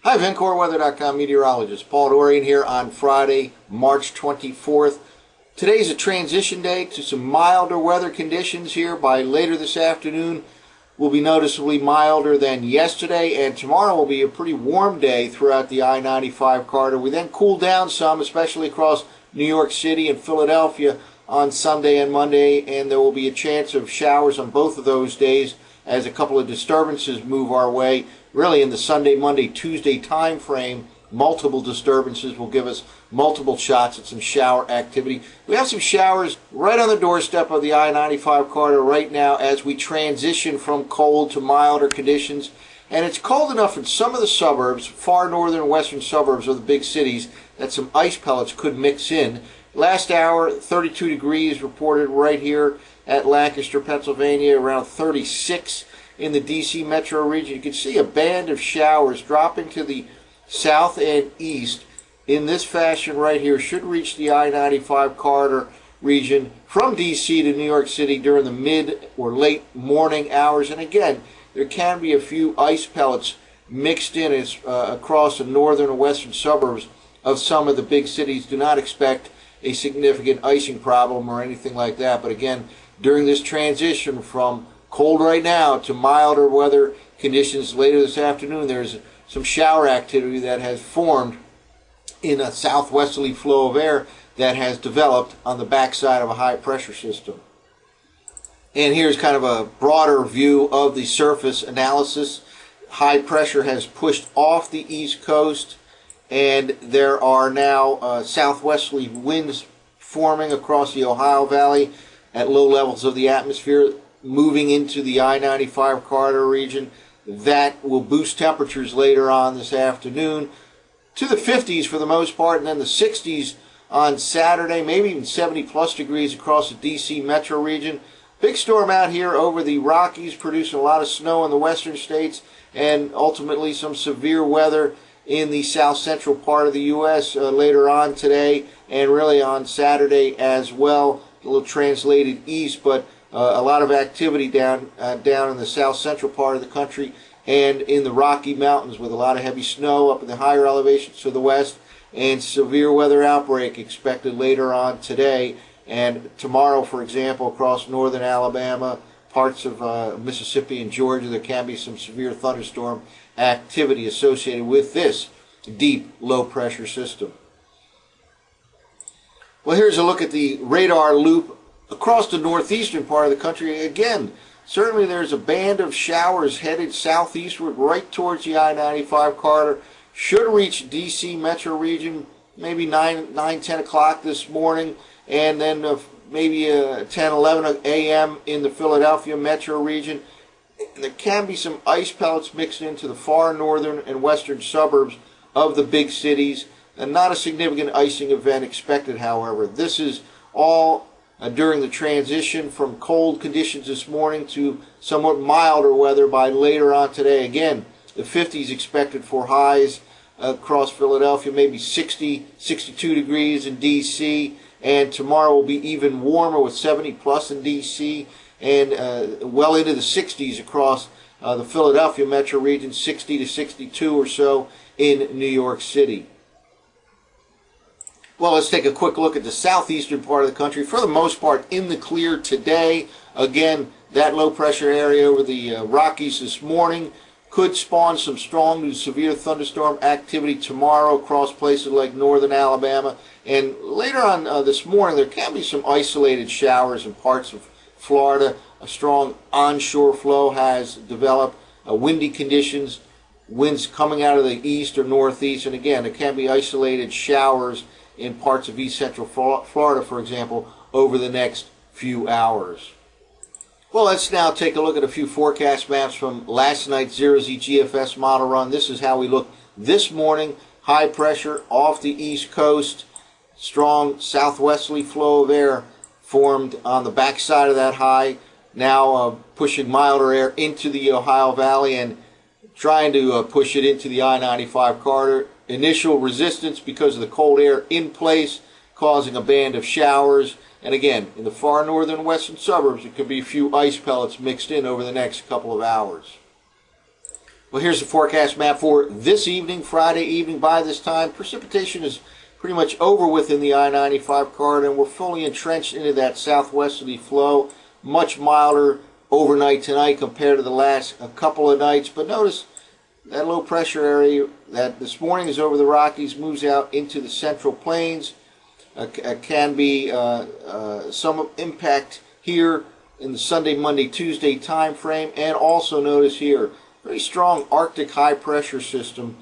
Hi, VencoreWeather.com meteorologist Paul Dorian here on Friday, March 24th. Today's a transition day to some milder weather conditions here. By later this afternoon, will be noticeably milder than yesterday, and tomorrow will be a pretty warm day throughout the I-95 corridor. We then cool down some, especially across New York City and Philadelphia on Sunday and Monday, and there will be a chance of showers on both of those days as a couple of disturbances move our way. Really in the Sunday, Monday, Tuesday time frame, multiple disturbances will give us multiple shots at some shower activity. We have some showers right on the doorstep of the I-95 corridor right now as we transition from cold to milder conditions. And it's cold enough in some of the suburbs, far northern and western suburbs of the big cities, that some ice pellets could mix in. Last hour, 32 degrees reported right here at Lancaster, Pennsylvania, around 36 in the D.C. metro region. You can see a band of showers dropping to the south and east in this fashion right here. Should reach the I-95 corridor region from D.C. to New York City during the mid or late morning hours. And again, there can be a few ice pellets mixed in across the northern and western suburbs of some of the big cities. Do not expect a significant icing problem or anything like that. But again, during this transition from cold right now to milder weather conditions later this afternoon, there's some shower activity that has formed in a southwesterly flow of air that has developed on the backside of a high pressure system. And here's kind of a broader view of the surface analysis. High pressure has pushed off the east coast, and there are now southwesterly winds forming across the Ohio Valley at low levels of the atmosphere, moving into the I-95 corridor region. That will boost temperatures later on this afternoon to the 50s for the most part, and then the 60s on Saturday, maybe even 70-plus degrees across the D.C. metro region. Big storm out here over the Rockies, producing a lot of snow in the western states, and ultimately some severe weather in the south-central part of the U.S. Later on today, and really on Saturday as well. A little translated east, but a lot of activity down in the south-central part of the country and in the Rocky Mountains, with a lot of heavy snow up in the higher elevations to the west, and severe weather outbreak expected later on today and tomorrow. For example, across northern Alabama, parts of Mississippi and Georgia, there can be some severe thunderstorm activity associated with this deep low-pressure system. Well, here's a look at the radar loop across the northeastern part of the country. Again, certainly there's a band of showers headed southeastward right towards the I-95 corridor. Should reach D.C. metro region maybe 9, 10 o'clock this morning, and then maybe 10, 11 a.m. in the Philadelphia metro region. And there can be some ice pellets mixed into the far northern and western suburbs of the big cities. And not a significant icing event expected, however. This is all during the transition from cold conditions this morning to somewhat milder weather by later on today. Again, the 50s expected for highs across Philadelphia, maybe 60, 62 degrees in D.C., and tomorrow will be even warmer with 70-plus in D.C., and well into the 60s across the Philadelphia metro region, 60 to 62 or so in New York City. Well, let's take a quick look at the southeastern part of the country. For the most part, in the clear today. Again, that low-pressure area over the Rockies this morning could spawn some strong to severe thunderstorm activity tomorrow across places like northern Alabama. And later on this morning, there can be some isolated showers in parts of Florida. A strong onshore flow has developed, windy conditions, winds coming out of the east or northeast. And again, there can be isolated showers in parts of east central Florida, for example, over the next few hours. Well, let's now take a look at a few forecast maps from last night's Zero-Z GFS model run. This is how we look this morning. High pressure off the east coast, strong southwesterly flow of air formed on the backside of that high, now pushing milder air into the Ohio Valley and trying to push it into the I-95 corridor. Initial resistance because of the cold air in place, causing a band of showers. And again, in the far northern and western suburbs, it could be a few ice pellets mixed in over the next couple of hours. Well, here's the forecast map for this evening, Friday evening. By this time, precipitation is pretty much over within the I-95 corridor, and we're fully entrenched into that southwesterly flow. Much milder overnight tonight compared to the last couple of nights. But notice that low pressure area that this morning is over the Rockies moves out into the Central Plains. Can be some impact here in the Sunday, Monday, Tuesday time frame. And also notice here, very strong Arctic high pressure system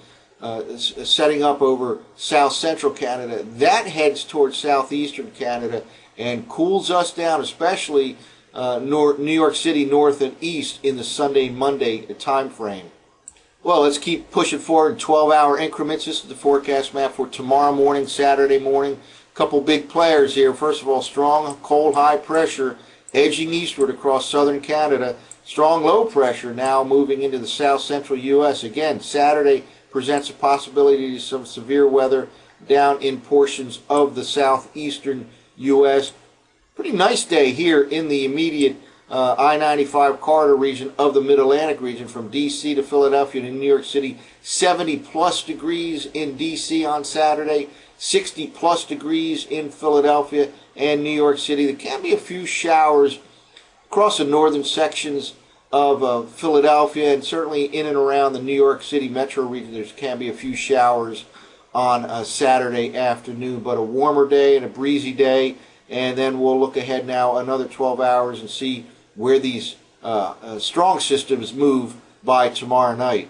setting up over south central Canada. That heads towards southeastern Canada and cools us down, especially New York City north and east in the Sunday, Monday time frame. Well, let's keep pushing forward in 12-hour increments. This is the forecast map for tomorrow morning, Saturday morning. Couple big players here. First of all, strong cold high pressure edging eastward across southern Canada. Strong low pressure now moving into the south central U.S. Again, Saturday presents a possibility of some severe weather down in portions of the southeastern U.S. Pretty nice day here in the immediate I-95 corridor region of the Mid-Atlantic region, from D.C. to Philadelphia to New York City. 70-plus degrees in D.C. on Saturday, 60-plus degrees in Philadelphia and New York City. There can be a few showers across the northern sections of Philadelphia, and certainly in and around the New York City metro region. There can be a few showers on Saturday afternoon, but a warmer day and a breezy day. And then we'll look ahead now another 12 hours and see where these strong systems move by tomorrow night.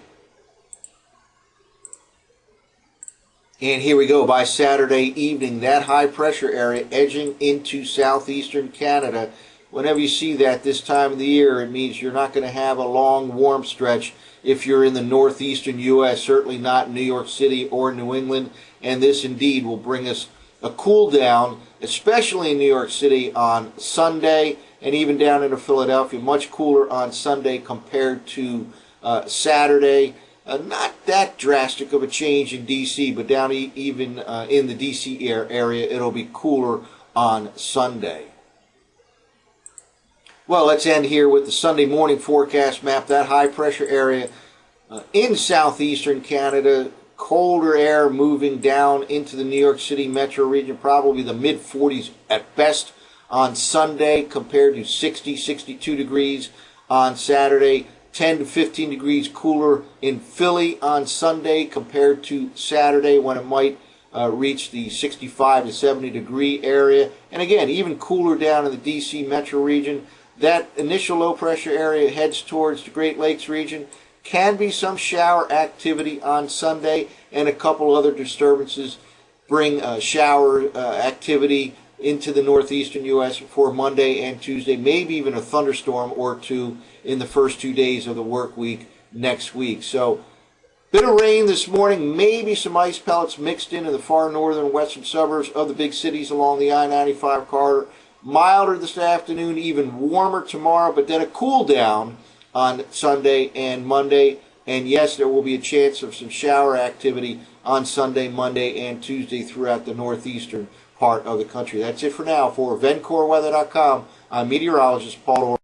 And here we go. By Saturday evening, that high pressure area edging into southeastern Canada. Whenever you see that this time of the year, it means you're not going to have a long warm stretch if you're in the northeastern U.S., certainly not New York City or New England. And this indeed will bring us a cool down, especially in New York City on Sunday, and even down into Philadelphia. Much cooler on Sunday compared to Saturday. Not that drastic of a change in D.C., but down even in the D.C. area, it'll be cooler on Sunday. Well, let's end here with the Sunday morning forecast map. That high pressure area in southeastern Canada, colder air moving down into the New York City metro region, probably the mid-40s at best on Sunday compared to 60, 62 degrees on Saturday. 10 to 15 degrees cooler in Philly on Sunday compared to Saturday, when it might reach the 65 to 70 degree area. And again, even cooler down in the D.C. metro region. That initial low pressure area heads towards the Great Lakes region. Can be some shower activity on Sunday, and a couple other disturbances bring shower activity into the northeastern U.S. for Monday and Tuesday, maybe even a thunderstorm or two in the first 2 days of the work week next week. So, bit of rain this morning, maybe some ice pellets mixed in the far northern and western suburbs of the big cities along the I-95 corridor. Milder this afternoon, even warmer tomorrow, but then a cool down on Sunday and Monday. And yes, there will be a chance of some shower activity on Sunday, Monday, and Tuesday throughout the northeastern part of the country. That's it for now. For VencoreWeather.com, I'm meteorologist Paul Orr.